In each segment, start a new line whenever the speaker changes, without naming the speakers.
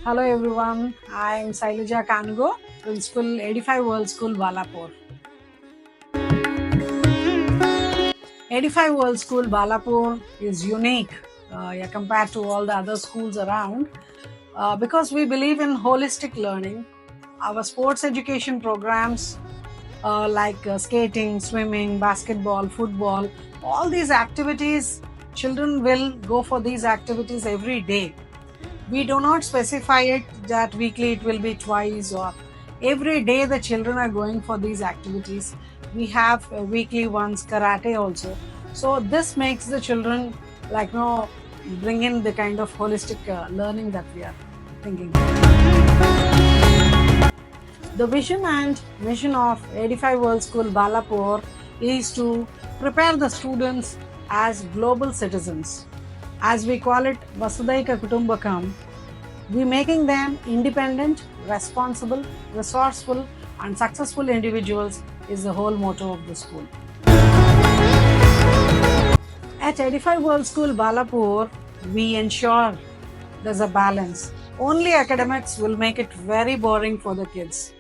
Hello everyone, I am Sailaja Kanugo, Principal 85 World School Balapur. 85 World School Balapur is unique compared to all the other schools around because we believe in holistic learning. Our sports education programs like skating, swimming, basketball, football, all these activities, children will go for these activities every day. We do not specify it that weekly it will be twice or every day the children are going for these activities. We have weekly ones karate also. So this makes the children bring in the kind of holistic learning that we are thinking. The vision and mission of 85 World School Balapur is to prepare the students as global citizens. As we call it Vasudaika Kutumbakam, we making them independent, responsible, resourceful and successful individuals is the whole motto of the school. At 85 World School Balapur, we ensure there's a balance. Only academics will make it very boring for the kids.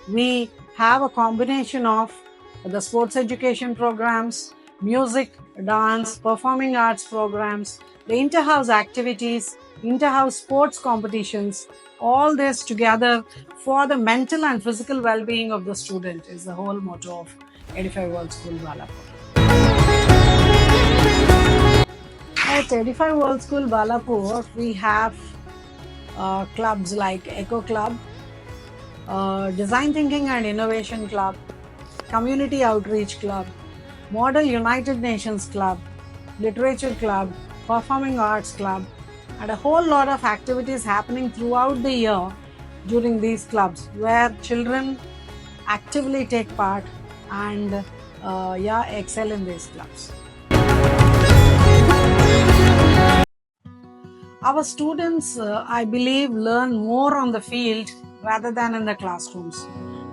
We have a combination of the sports education programs, music, dance, performing arts programs, the inter-house activities, inter-house sports competitions, all this together for the mental and physical well-being of the student is the whole motto of 85 World School Balapur. At 85 World School Balapur, we have clubs like Eco Club, Design Thinking and Innovation Club, Community Outreach Club, Model United Nations Club, Literature Club, Performing Arts Club, and a whole lot of activities happening throughout the year during these clubs where children actively take part and excel in these clubs. Our students, I believe, learn more on the field rather than in the classrooms.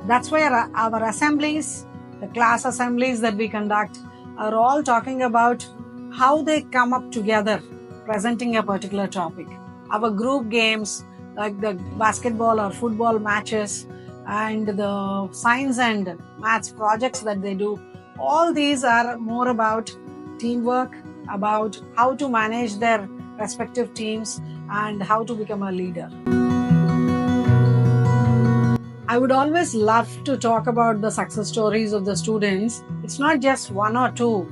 That's why our assemblies, the class assemblies that we conduct, are all talking about how they come up together presenting a particular topic. Our group games like the basketball or football matches and the science and maths projects that they do, all these are more about teamwork, about how to manage their respective teams and how to become a leader. I would always love to talk about the success stories of the students. It's not just one or two.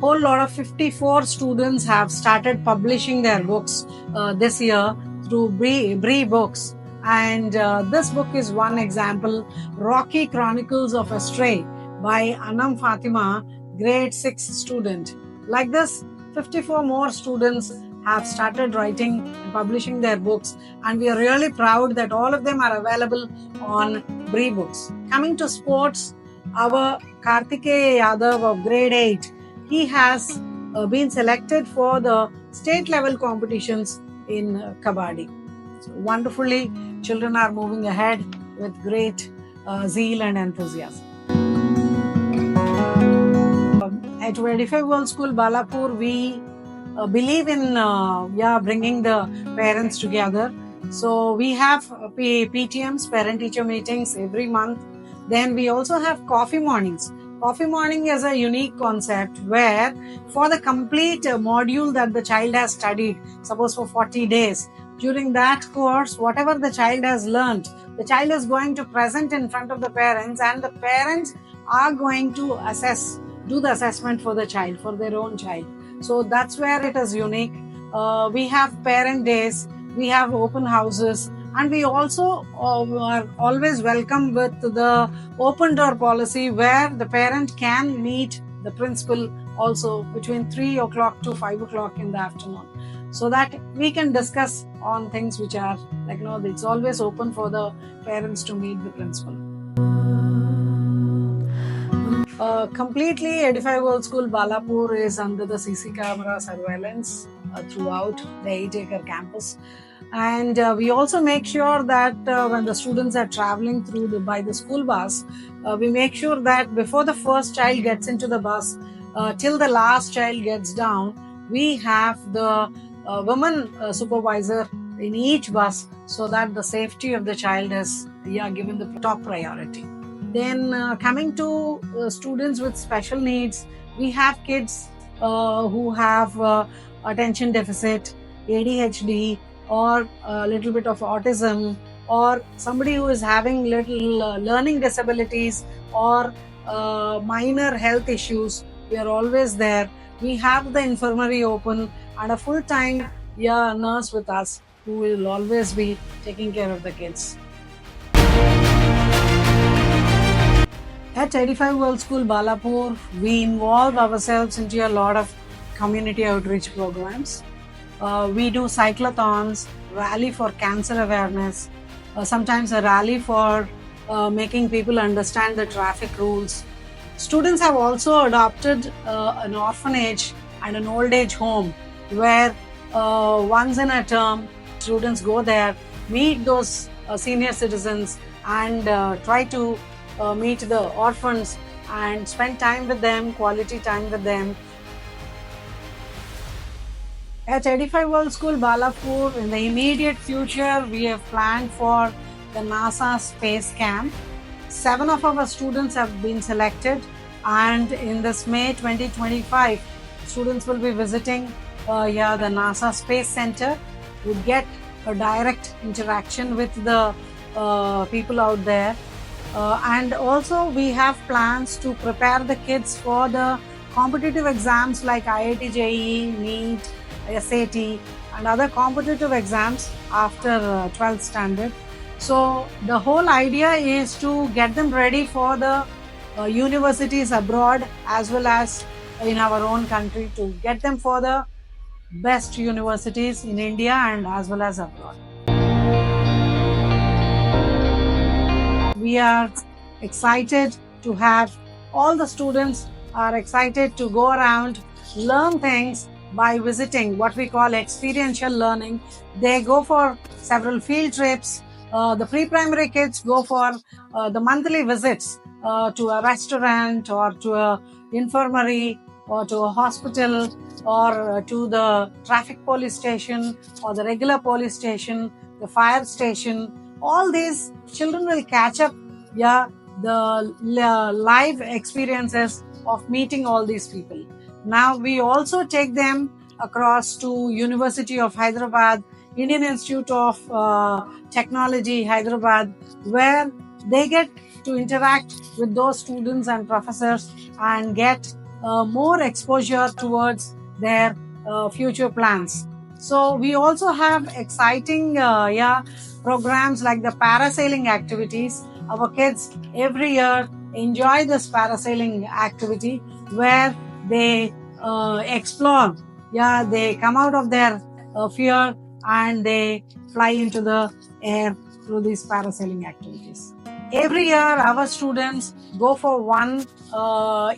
Whole lot of 54 students have started publishing their books this year through Bree Books. And this book is one example, Rocky Chronicles of a Stray by Anam Fatima, grade 6 student. Like this, 54 more students have started writing and publishing their books, and we are really proud that all of them are available on Bree Books. Coming to sports, our Kartikeya Yadav of grade 8, he has been selected for the state level competitions in Kabaddi. So wonderfully, children are moving ahead with great zeal and enthusiasm. At 85 World School Balapur, we believe in bringing the parents together. So we have PTMs, parent-teacher meetings every month. Then we also have coffee mornings. Coffee morning is a unique concept where for the complete module that the child has studied, suppose for 40 days, during that course, whatever the child has learned, the child is going to present in front of the parents, and the parents are going to do the assessment for the child, for their own child. So that's where it is unique. We have parent days, we have open houses, and we also are always welcome with the open door policy where the parent can meet the principal also between 3 o'clock to 5 o'clock in the afternoon, so that we can discuss on things which are it's always open for the parents to meet the principal. Completely 85 World School Balapur is under the CC camera surveillance throughout the 8-acre campus. And we also make sure that when the students are traveling by the school bus, we make sure that before the first child gets into the bus, till the last child gets down, we have the women supervisor in each bus, so that the safety of the child is given the top priority. Then coming to students with special needs, we have kids who have attention deficit, ADHD, or a little bit of autism, or somebody who is having little learning disabilities or minor health issues. We are always there. We have the infirmary open and a full-time nurse with us who will always be taking care of the kids. At 85 World School Balapur, we involve ourselves into a lot of community outreach programs. We do cyclothons, rally for cancer awareness, sometimes a rally for making people understand the traffic rules. Students have also adopted an orphanage and an old age home where once in a term, students go there, meet those senior citizens and try to meet the orphans and spend time with them, quality time with them. At 85 World School Balapur, in the immediate future, we have planned for the NASA Space Camp. 7 of our students have been selected, and in this May 2025, students will be visiting the NASA Space Center to get a direct interaction with the people out there. And also we have plans to prepare the kids for the competitive exams like IIT JEE, NEET, SAT and other competitive exams after 12th standard. So the whole idea is to get them ready for the universities abroad as well as in our own country, to get them for the best universities in India and as well as abroad. We are excited to have all the students are excited to go around, learn things by visiting what we call experiential learning. They go for several field trips. The pre-primary kids go for the monthly visits to a restaurant or to a infirmary or to a hospital or to the traffic police station or the regular police station, the fire station. All these children will catch up the live experiences of meeting all these people. Now we also take them across to University of Hyderabad, Indian Institute of Technology, Hyderabad, where they get to interact with those students and professors and get more exposure towards their future plans. So we also have exciting programs like the parasailing activities. Our kids every year enjoy this parasailing activity where they explore. They come out of their fear and they fly into the air through these parasailing activities. Every year, our students go for one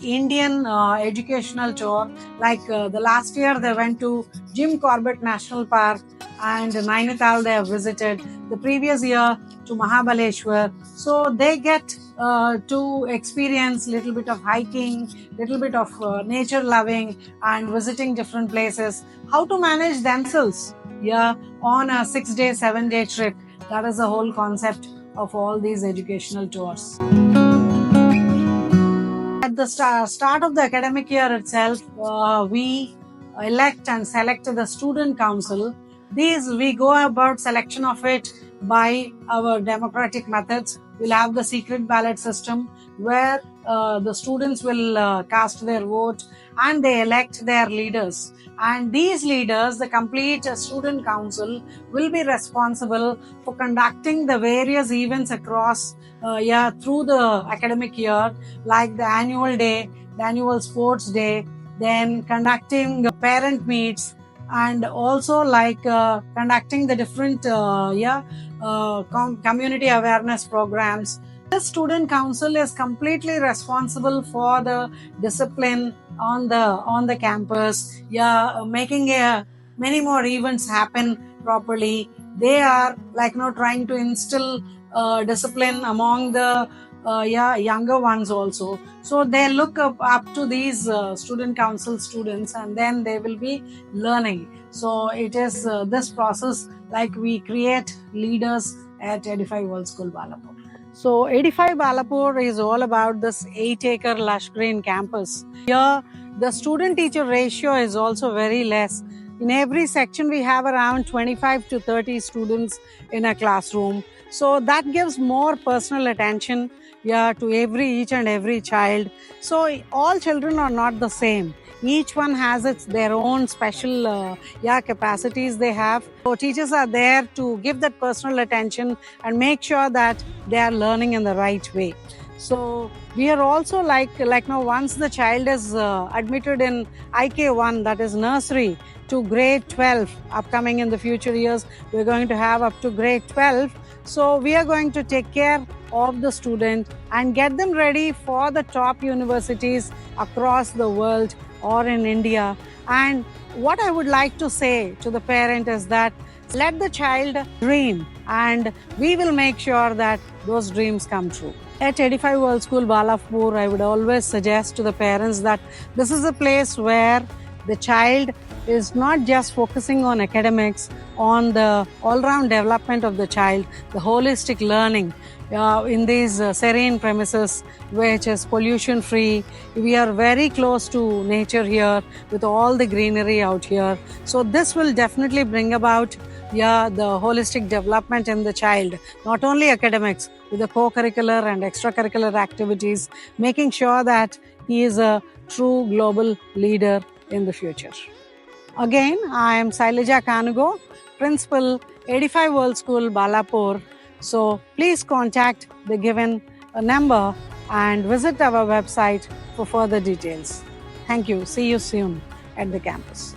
Indian educational tour. Like the last year, they went to Jim Corbett National Park and Nainital they have visited. The previous year to Mahabaleshwar. So they get to experience little bit of hiking, little bit of nature loving and visiting different places. How to manage themselves on a 6-day, 7-day trip. That is the whole concept of all these educational tours. At the start of the academic year itself, we elect and select the student council. These we go about selection of it by our democratic methods. We'll have the secret ballot system where the students will cast their vote and they elect their leaders. And these leaders, the complete student council, will be responsible for conducting the various events across through the academic year, like the annual day, the annual sports day, then conducting the parent meets, and also like conducting the different community awareness programs. The student council is completely responsible for the discipline on the campus, making many more events happen properly. They are like trying to instill discipline among the younger ones also. So they look up to these student council students and then they will be learning. So it is this process, like we create leaders at Edify World School Balapur. So Edify Balapur is all about this 8-acre lush green campus. Here the student teacher ratio is also very less. In every section we have around 25 to 30 students in a classroom. So that gives more personal attention, to each and every child. So all children are not the same. Each one has their own special capacities they have. So teachers are there to give that personal attention and make sure that they are learning in the right way. So we are also like now, once the child is admitted in IK1, that is nursery, to grade 12, upcoming in the future years, we're going to have up to grade 12. So we are going to take care of the student and get them ready for the top universities across the world or in India. And what I would like to say to the parent is that let the child dream, and we will make sure that those dreams come true. At Edify World School Balapur, I would always suggest to the parents that this is a place where the child is not just focusing on academics, on the all-round development of the child, the holistic learning in these serene premises, which is pollution-free. We are very close to nature here with all the greenery out here. So this will definitely bring about the holistic development in the child, not only academics, with the co-curricular and extracurricular activities, making sure that he is a true global leader in the future. Again, I am Sailaja Kanugo, Principal, Edify World School, Balapur. So please contact the given number and visit our website for further details. Thank you. See you soon at the campus.